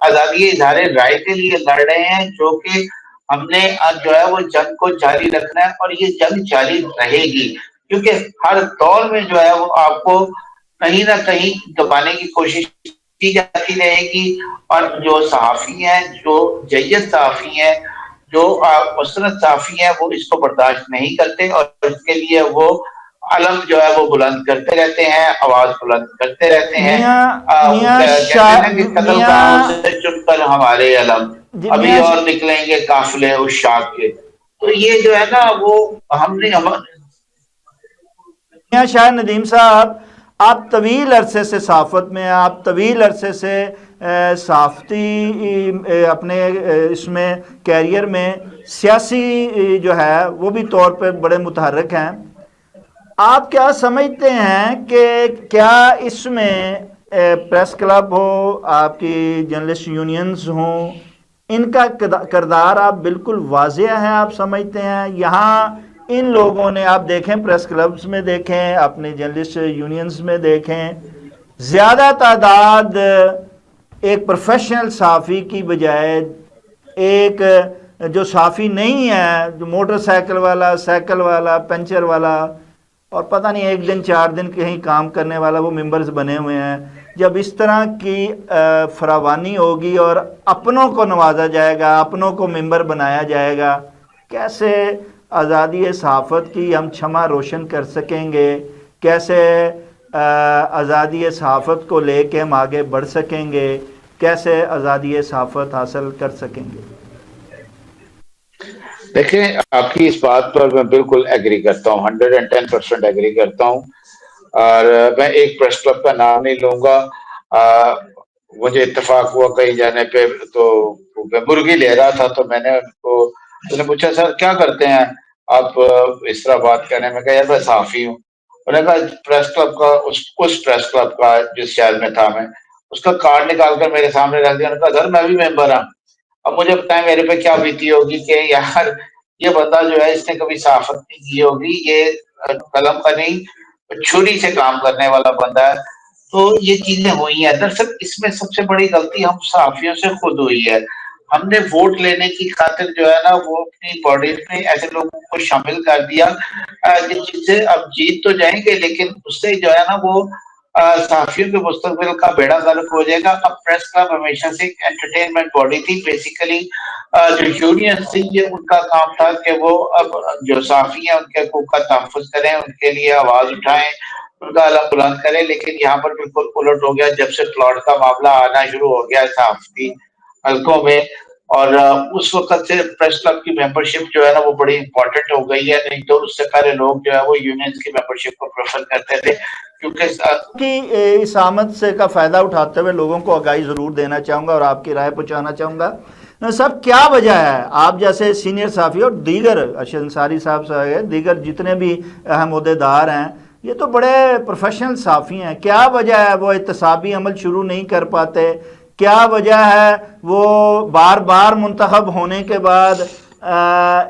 آزادی اظہار رائے کے لیے لڑ رہے ہیں، جو کہ ہم نے جو ہے وہ جنگ کو جاری رکھنا ہے، اور یہ جنگ جاری رہے گی، کیونکہ ہر دور میں جو ہے وہ آپ کو کہیں نہ کہیں دبانے کی کوشش کی جاتی رہے گی، اور جو صحافی ہیں، جو جید صحافی ہیں، جو مستند صحافی ہیں، وہ اس کو برداشت نہیں کرتے، اور اس کے لیے وہ علم جو ہے وہ بلند کرتے رہتے ہیں، آواز بلند کرتے رہتے ہیں۔ کہتے ہیں نا کہ قتل خانوں سے چن کر ہمارے علم ابھی اور نکلیں گے قافلے اس شاخ کے، تو یہ جو ہے نا وہ ہم نے میاں شاہ ندیم صاحب، آپ طویل عرصے سے صحافت میں، آپ طویل عرصے سے صحافتی اپنے اس میں کیریئر میں سیاسی جو ہے وہ بھی طور پہ بڑے متحرک ہیں، آپ کیا سمجھتے ہیں کہ کیا اس میں پریس کلب ہو، آپ کی جرنلسٹ یونینز ہوں، ان کا کردار آپ بالکل واضح ہیں، آپ سمجھتے ہیں یہاں ان لوگوں نے، آپ دیکھیں پریس کلبز میں دیکھیں، اپنے جرنلسٹ یونینز میں دیکھیں، زیادہ تعداد ایک پروفیشنل صحافی کی بجائے ایک جو صحافی نہیں ہے، جو موٹر سائیکل والا، سائیکل والا، پنچر والا، اور پتہ نہیں ایک دن 4 دن کہیں کام کرنے والا، وہ ممبرز بنے ہوئے ہیں. جب اس طرح کی فراوانی ہوگی اور اپنوں کو نوازا جائے گا، اپنوں کو ممبر بنایا جائے گا، کیسے آزادی صحافت کی ہم شمع روشن کر سکیں گے؟ کیسے آزادی صحافت کو لے کے ہم آگے بڑھ سکیں گے؟ کیسے آزادی صحافت حاصل کر سکیں گے؟ دیکھیں، آپ کی اس بات پر میں بالکل ایگری کرتا ہوں، 110% ایگری کرتا ہوں. اور میں ایک پریس کلب کا نام نہیں لوں گا. مجھے اتفاق ہوا کہیں جانے پہ، تو میں مرغی لے رہا تھا، تو میں نے ان کو پوچھا سر کیا کرتے ہیں آپ اس طرح بات کرنے میں؟ کہا یار میں صحافی ہوں. انہوں نے کہا پریس کلب کا، اس پریس کلب کا جس شہر میں تھا میں، اس کا کارڈ نکال کر میرے سامنے رکھ دیا. انہوں نے کہا سر میں بھی ممبر ہوں. اب مجھے بتائیں میرے پہ کیا بیتی ہوگی کہ یار یہ بندہ جو ہے اس نے کبھی صحافت نہیں کی ہوگی، یہ قلم کا نہیں چھری سے کام کرنے والا بندہ ہے. تو یہ چیزیں ہوئی ہیں. دراصل اس میں سب سے بڑی غلطی ہم صحافیوں سے خود ہوئی ہے. ہم نے ووٹ لینے کی خاطر جو ہے نا وہ اپنی باڈیز میں ایسے لوگوں کو شامل کر دیا جن چیز سے اب جیت تو جائیں گے، لیکن اس سے جو ہے نا وہ صحافیوں کے مستقبل کا بیڑا غرق ہو جائے گا. اب پریس کلب ہمیشہ سے ایک انٹرٹینمنٹ باڈی تھی. بیسیکلی جو یونین تھی یہ ان کا کام تھا کہ وہ اب جو صحافی ہیں ان کے حقوق کا تحفظ کریں، ان کے لیے آواز اٹھائیں، ان کا علم بلند کریں. لیکن یہاں پر بالکل الٹ ہو گیا جب سے پلاٹ کا معاملہ آنا شروع ہو گیا صحافتی حلقوں میں. اور اس وقت سے پریس کلب کی ممبرشپ جو ہے نا وہ بڑی امپورٹنٹ ہو گئی ہے. نہیں تو اس سے پہلے لوگ جو ہے وہ یونینز کی ممبرشپ کو پریفر کرتے تھے، کیونکہ اس آمد سے کا فائدہ اٹھاتے ہوئے لوگوں کو آگاہی ضرور دینا چاہوں گا اور آپ کی رائے پہنچانا چاہوں گا. صاحب کیا وجہ ہے آپ جیسے سینئر صحافی اور دیگر ارشد انصاری صاحب سے دیگر جتنے بھی اہم عہدیدار ہیں، یہ تو بڑے پروفیشنل صحافی ہیں، کیا وجہ ہے وہ احتسابی عمل شروع نہیں کر پاتے؟ کیا وجہ ہے وہ بار بار منتخب ہونے کے بعد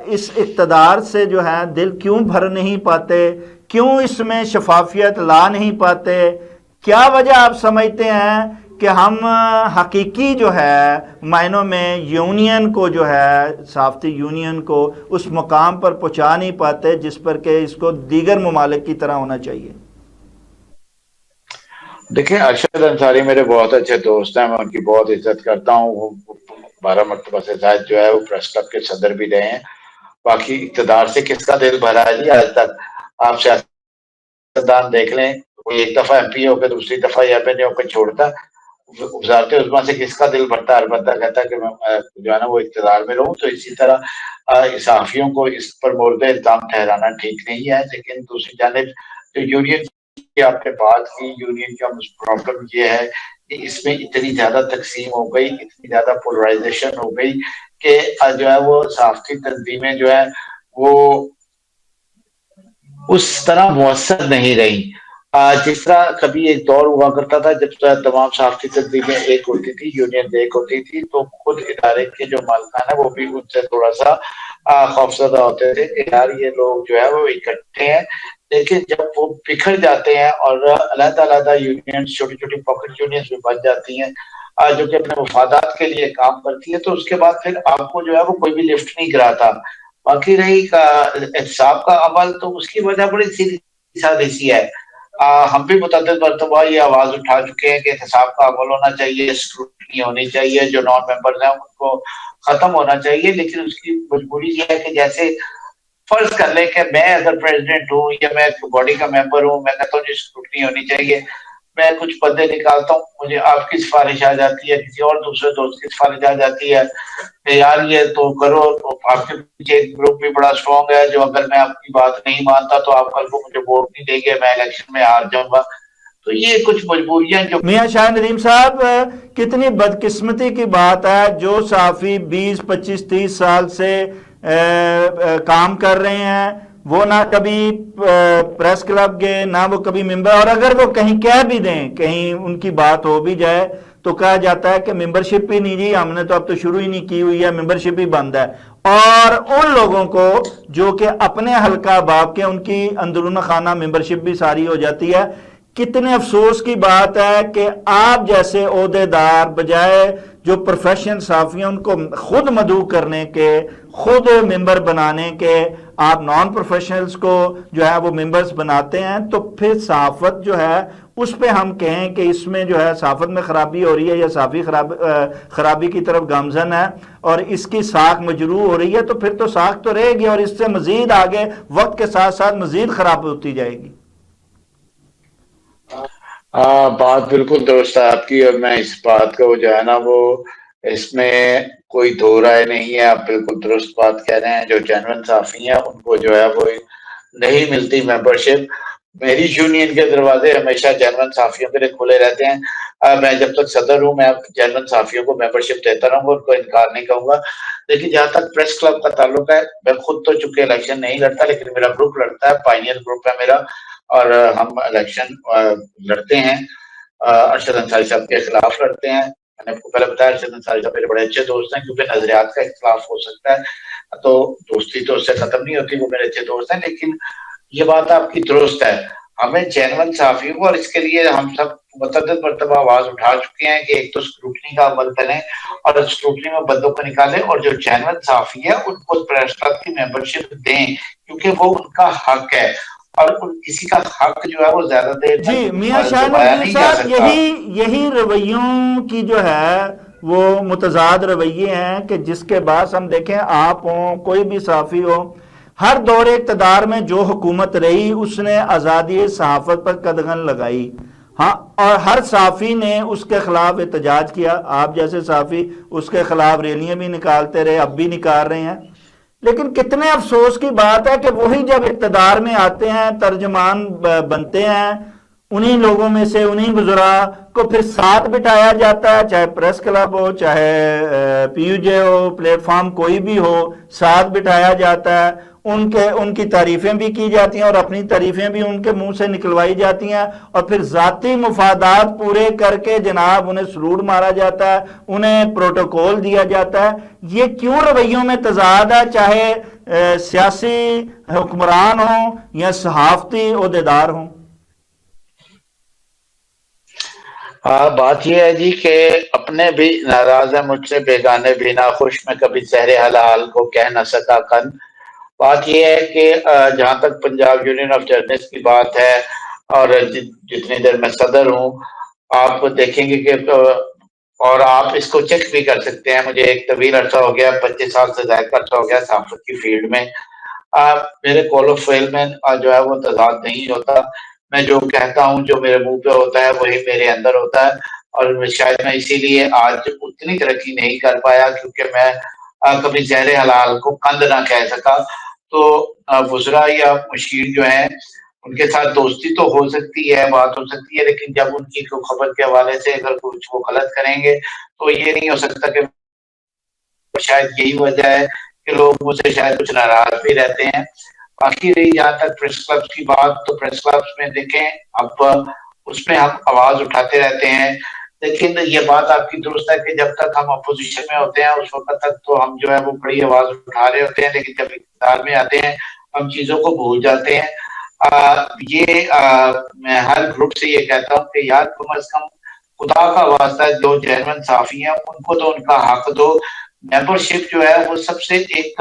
اس اقتدار سے جو ہے دل کیوں بھر نہیں پاتے؟ کیوں اس میں شفافیت لا نہیں پاتے؟ کیا وجہ آپ سمجھتے ہیں کہ ہم حقیقی جو ہے معنوں میں یونین کو جو ہے صحافتی یونین کو اس مقام پر پہنچا نہیں پاتے جس پر کہ اس کو دیگر ممالک کی طرح ہونا چاہیے؟ دیکھیں، ارشد انصاری میرے بہت اچھے دوست ہیں، میں ان کی بہت عزت کرتا ہوں. وہ 12 مرتبہ سے زائد جو ہے وہ پریس کلب کے صدر بھی رہے ہیں. باقی اقتدار سے کس کا دل بھرا ہے جی آج تک؟ آپ سیاستدان دیکھ لیں، کوئی ایک دفعہ ایم پی ہو کے دوسری دفعہ ایم ایل اے ہو کے چھوڑتا، وزارت عظمیٰ سے کس کا دل بھرتا؟ ہر بندہ کہتا ہے کہ میں جو ہے نا وہ اقتدار میں رہوں. تو اسی طرح صحافیوں کو اس پر مورد الزام ٹھہرانا ٹھیک نہیں ہے. لیکن دوسری جانب جو یونین کی آپ نے بات کی، یونین کا پرابلم یہ ہے کہ اس میں اتنی زیادہ تقسیم ہو گئی، اتنی زیادہ پولرائزیشن ہو گئی کہ جو ہے وہ صحافتی تنظیمیں جو ہے وہ اس طرح مؤثر نہیں رہی جس طرح کبھی ایک دور ہوا کرتا تھا جب تمام صحافتی تنظیمیں ایک ہوتی تھی، یونین ایک ہوتی تھی، تو خود ادارے کے جو مالکان ہیں وہ بھی ان سے تھوڑا سا خوفزدہ ہوتے تھے کہ یار یہ لوگ جو ہے وہ اکٹھے ہیں. لیکن جب وہ بکھر جاتے ہیں اور علیحدہ علیحدہ یونینز، چھوٹی چھوٹی پاکٹ یونینز بھی بن جاتی ہیں جو کہ اپنے مفادات کے لیے کام کرتی ہے، تو اس کے بعد پھر آپ کو جو ہے وہ کوئی بھی لفٹ نہیں کراتا. باقی رہی احتساب کا عمل، تو اس کی وجہ بڑی سیدھی سادی سی ہے. ہم بھی متعدد مرتبہ یہ آواز اٹھا چکے ہیں کہ احتساب کا عمل ہونا چاہیے، اسکروٹنی ہونی چاہیے، جو نان ممبرز ہیں ان کو ختم ہونا چاہیے. لیکن اس کی مجبوری یہ ہے کہ جیسے فرض کر لیں کہ میں اگر پریزیڈنٹ ہوں یا میں باڈی کا ممبر ہوں، میں کہتا ہوں جی اسکروٹنی ہونی چاہیے، میں کچھ بندے نکالتا ہوں، مجھے آپ کی سفارش آ جاتی ہے، کسی اور دوسرے دوست کی سفارش آ جاتی ہے کہ یار یہ تو کرو. تو آپ کے پیچھے ایک گروپ بھی بڑا اسٹرانگ ہے جو اگر میں آپ کی بات نہیں مانتا تو آپ کل کو مجھے ووٹ نہیں دیں گے، میں الیکشن میں ہار جاؤں گا. تو یہ کچھ مجبوریاں جو میاں شاہ ندیم صاحب، کتنی بدقسمتی کی بات ہے جو صحافی 20 25 30 سال سے کام کر رہے ہیں، وہ نہ کبھی پریس کلب گئے، نہ وہ کبھی ممبر، اور اگر وہ کہیں کہہ بھی دیں، کہیں ان کی بات ہو بھی جائے تو کہا جاتا ہے کہ ممبرشپ ہی نہیں جی، ہم نے تو اب تو شروع ہی نہیں کی ہوئی ہے، ممبرشپ ہی بند ہے. اور ان لوگوں کو جو کہ اپنے حلقہ باب کے ان کی اندرون خانہ ممبرشپ بھی ساری ہو جاتی ہے. کتنے افسوس کی بات ہے کہ آپ جیسے عہدیدار بجائے جو پروفیشنل صحافی ہیں ان کو خود مدعو کرنے کے، خود ممبر بنانے کے، آپ نان پروفیشنلز کو جو ہے وہ ممبرز بناتے ہیں. تو پھر صحافت جو ہے اس پہ ہم کہیں کہ اس میں جو ہے صحافت میں خرابی ہو رہی ہے یا صحافی خرابی کی طرف گامزن ہے اور اس کی ساکھ مجروح ہو رہی ہے، تو پھر تو ساکھ تو رہے گی اور اس سے مزید آگے وقت کے ساتھ ساتھ مزید خراب ہوتی جائے گی. بات بالکل درست ہے آپ کی، اور میں اس بات کو جو ہے نا وہ اس میں کوئی دو رائے نہیں ہے. آپ بالکل درست بات کہہ رہے ہیں. جو جینوئن صحافی ہیں ان کو جو ہے وہ نہیں ملتی ممبرشپ. میری یونین کے دروازے ہمیشہ جینوئن صحافیوں کے لیے کھلے رہتے ہیں. میں جب تک صدر ہوں میں جینوئن صحافیوں کو ممبرشپ دیتا رہوں گا، ان کو انکار نہیں کہوں گا. لیکن جہاں تک پریس کلب کا تعلق ہے، میں خود تو چونکہ الیکشن نہیں لڑتا لیکن میرا گروپ لڑتا ہے، پائنیئر گروپ ہے میرا، اور ہم الیکشن لڑتے ہیں. ارشد انصاری صاحب کے خلاف لڑتے ہیں. میں نے آپ کو پہلے بتایا ارشد انصاری صاحب میرے بڑے اچھے دوست ہیں، کیونکہ نظریات کا اختلاف ہو سکتا ہے تو دوستی تو اس سے ختم نہیں ہوتی. وہ میرے اچھے دوست ہیں. لیکن یہ بات آپ کی درست ہے، ہمیں جینوئن صحافیوں کو، اور اس کے لیے ہم سب متعدد مرتبہ آواز اٹھا چکے ہیں کہ ایک تو اسکروٹنی کا عمل کریں اور اسکروٹنی میں بندوں کو نکالیں، اور جو جینوئن صحافی ہے ان کو پریس کلب کی ممبرشپ دیں، کیونکہ وہ ان کا حق ہے. اور کسی کا حق جو ہے وہ زیادہ دیر جی تک میاں شاہ دبایا نذیر نہیں جا صاحب، سکتا. یہی رویوں کی جو ہے وہ متضاد رویے ہیں کہ جس کے بعد ہم دیکھیں آپ ہوں کوئی بھی صحافی ہو، ہر دور اقتدار میں جو حکومت رہی اس نے آزادی صحافت پر قدغن لگائی. ہاں، اور ہر صحافی نے اس کے خلاف احتجاج کیا. آپ جیسے صحافی اس کے خلاف ریلیاں بھی نکالتے رہے، اب بھی نکال رہے ہیں. لیکن کتنے افسوس کی بات ہے کہ وہی جب اقتدار میں آتے ہیں، ترجمان بنتے ہیں، انہی لوگوں میں سے انہی وزراء کو پھر ساتھ بٹھایا جاتا ہے، چاہے پریس کلب ہو، چاہے پی یو جے ہو، پلیٹ فارم کوئی بھی ہو، ساتھ بٹھایا جاتا ہے. ان کی تعریفیں بھی کی جاتی ہیں اور اپنی تعریفیں بھی ان کے منہ سے نکلوائی جاتی ہیں، اور پھر ذاتی مفادات پورے کر کے جناب انہیں سلوٹ مارا جاتا ہے، انہیں پروٹوکول دیا جاتا ہے. یہ کیوں رویوں میں تضاد ہے، چاہے سیاسی حکمران ہوں یا صحافتی عہدیدار ہوں؟ بات یہ ہے جی کہ اپنے بھی ناراض ہے مجھ سے، بیگانے بھی ناخوش، میں کبھی زہر حلال کو کہہ نہ سکا کن. بات یہ ہے کہ جہاں تک پنجاب یونین آف جرنلسٹ کی بات ہے، اور جتنی دیر میں صدر ہوں، آپ دیکھیں گے کہ اور آپ اس کو چیک بھی کر سکتے ہیں، مجھے ایک طویل عرصہ ہو گیا، 25 سال سے زائد کا عرصہ ہو گیا صحافت کی فیلڈ میں. میرے کال آف فیل میں جو ہے وہ تضاد نہیں ہوتا. میں جو کہتا ہوں، جو میرے منہ پہ ہوتا ہے وہی میرے اندر ہوتا ہے. اور شاید میں اسی لیے آج اتنی ترقی نہیں کر پایا، کیونکہ میں کبھی زہر حلال کو کند نہ کہہ سکا. تو وزراء یا مشیر جو ہیں ان کے ساتھ دوستی تو ہو سکتی ہے، بات ہو سکتی ہے، لیکن جب ان کی خبر کے حوالے سے اگر کچھ وہ غلط کریں گے تو یہ نہیں ہو سکتا. کہ شاید یہی وجہ ہے کہ لوگ مجھ سے شاید کچھ ناراض بھی رہتے ہیں. باقی رہی جہاں تک پریس کلب کی بات، تو پریس کلب میں دیکھیں اب اس میں ہم آواز اٹھاتے رہتے ہیں. لیکن یہ بات آپ کی درست ہے کہ جب تک ہم اپوزیشن میں ہوتے ہیں اس وقت تک تو ہم جو ہے وہ بڑی آواز اٹھا رہے ہوتے ہیں، لیکن جب اقتدار میں آتے ہیں ہم چیزوں کو بھول جاتے ہیں. میں ہر گروپ سے یہ کہتا ہوں کہ یار کم از کم خدا کا واسطہ جو جینوئن صحافی ہیں ان کو تو ان کا حق دو. ممبرشپ جو ہے وہ سب سے ایک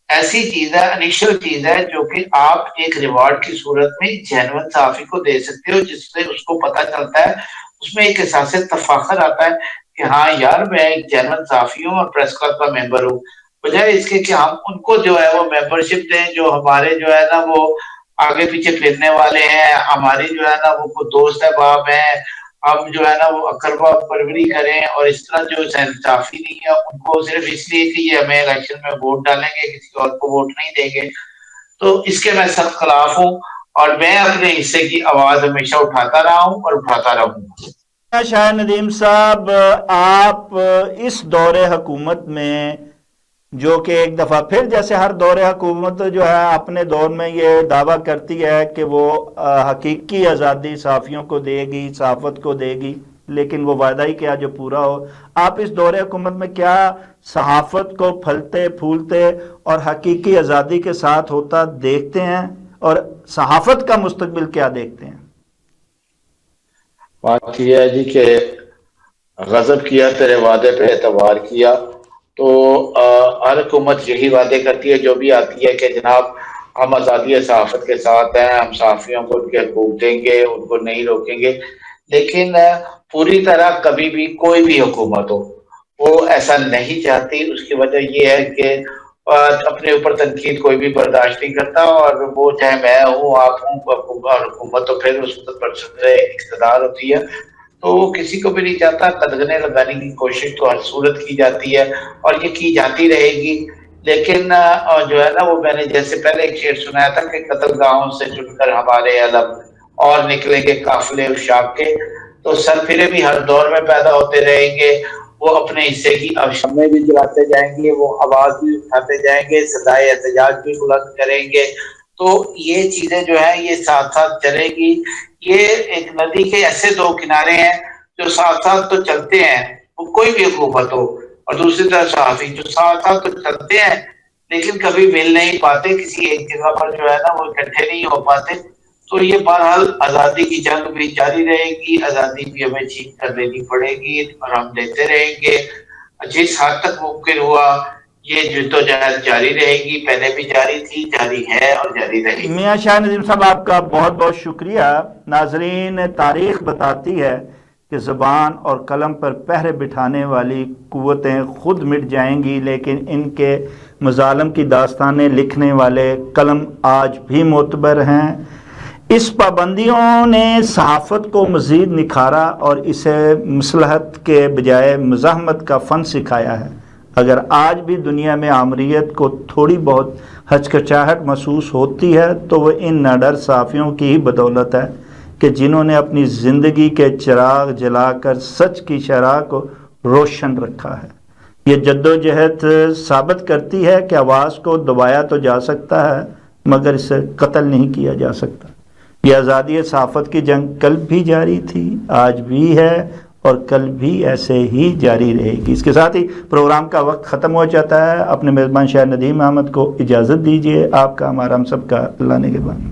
ایسی چیز ہے، انیشل چیز ہے، جو کہ آپ ایک ریوارڈ کی صورت میں جینوئن صحافی کو دے سکتے ہو، جس سے اس کو پتہ چلتا ہے، اس میں ایک احساس تفاخر آتا ہے کہ ہاں یار میں ایک جینوئن صحافی ہوں اور پریس کلب کا ممبر ہوں. بجائے اس کے کہ ہم ان کو جو ہے وہ ممبرشپ دیں جو ہمارے جو ہے نا وہ آگے پیچھے پھرنے والے ہیں، ہماری جو ہے نا وہ دوست احباب ہیں، ہم جو ہے نا وہ اقربا پروری کریں، اور اس طرح جو صحافی نہیں ہے ان کو صرف اس لیے کہ یہ ہمیں الیکشن میں ووٹ ڈالیں گے کسی اور کو ووٹ نہیں دیں گے. تو اس کے میں سخت خلاف ہوں، اور میں اپنے حصے کی آواز ہمیشہ اٹھاتا رہا ہوں اور اٹھاتا رہوں گا. شاہ ندیم صاحب، آپ اس دور حکومت میں جو کہ ایک دفعہ پھر جیسے ہر دور حکومت جو ہے اپنے دور میں یہ دعویٰ کرتی ہے کہ وہ حقیقی آزادی صحافیوں کو دے گی، صحافت کو دے گی، لیکن وہ وعدہ ہی کیا جو پورا ہو۔ آپ اس دور حکومت میں کیا صحافت کو پھلتے پھولتے اور حقیقی آزادی کے ساتھ ہوتا دیکھتے ہیں، اور صحافت کا مستقبل کیا دیکھتے ہیں؟ بات یہ ہے جی کہ غضب کیا تیرے وعدے پہ اعتبار کیا، تو ہر حکومت یہی وعدے کرتی ہے جو بھی آتی ہے کہ جناب ہم آزادی صحافت کے ساتھ ہیں، ہم صحافیوں کو ان کے حقوق دیں گے، ان کو نہیں روکیں گے، لیکن پوری طرح کبھی بھی کوئی بھی حکومت ہو وہ ایسا نہیں چاہتی۔ اس کی وجہ یہ ہے کہ اپنے اوپر تنقید کوئی بھی برداشت نہیں کرتا، اور وہ چاہے میں ہوں، آپ ہوں، حکومت تو پھر اس پر اقتدار ہوتی ہے، تو وہ کسی کو بھی نہیں چاہتا۔ قدغنیں لگانے کی کوشش تو ہر صورت کی جاتی ہے اور یہ کی جاتی رہے گی، لیکن جو ہے نا وہ میں نے جیسے پہلے ایک شعر سنایا تھا کہ قتل گاہوں سے چن کر ہمارے علم اور نکلیں گے قافلے اشاق کے، تو سر پھرے بھی ہر دور میں پیدا ہوتے رہیں گے۔ وہ اپنے حصے کی شمیں بھی جلاتے جائیں گے، وہ آواز بھی اٹھاتے جائیں گے، صدائے احتجاج بھی بلند کریں گے، تو یہ چیزیں جو ہے یہ ساتھ ساتھ چلے گی۔ یہ ایک ندی کے ایسے دو کنارے ہیں جو ساتھ ساتھ تو چلتے ہیں، وہ کوئی بھی حکومت ہو، اور دوسری طرف صحافی جو ساتھ ساتھ تو چلتے ہیں لیکن کبھی مل نہیں پاتے، کسی ایک جگہ پر جو ہے نا وہ اکٹھے نہیں ہو پاتے۔ تو یہ بہرحال آزادی کی جنگ بھی جاری رہے گی، آزادی بھی ہمیں چھین کر لینی پڑے گی اور ہم دیتے رہیں گے جس حد تک ممکن ہوا۔ یہ جدوجہد جاری رہے گی، پہلے بھی جاری تھی، جاری ہے اور جاری رہے گی۔ میاں شاہ ندیم صاحب آپ کا بہت بہت شکریہ۔ ناظرین، تاریخ بتاتی ہے کہ زبان اور قلم پر پہرے بٹھانے والی قوتیں خود مٹ جائیں گی، لیکن ان کے مظالم کی داستانیں لکھنے والے قلم آج بھی معتبر ہیں۔ اس پابندیوں نے صحافت کو مزید نکھارا اور اسے مصلحت کے بجائے مزاحمت کا فن سکھایا ہے۔ اگر آج بھی دنیا میں آمریت کو تھوڑی بہت ہچکچاہٹ محسوس ہوتی ہے تو وہ ان ناڈر صحافیوں کی ہی بدولت ہے کہ جنہوں نے اپنی زندگی کے چراغ جلا کر سچ کی شرح کو روشن رکھا ہے۔ یہ جدوجہد ثابت کرتی ہے کہ آواز کو دبایا تو جا سکتا ہے مگر اسے قتل نہیں کیا جا سکتا۔ یہ آزادی صحافت کی جنگ کل بھی جاری تھی، آج بھی ہے اور کل بھی ایسے ہی جاری رہے گی۔ اس کے ساتھ ہی پروگرام کا وقت ختم ہو جاتا ہے۔ اپنے میزبان شاہ ندیم احمد کو اجازت دیجیے۔ آپ کا، ہمارا، ہم سب کا اللہ نگہبان۔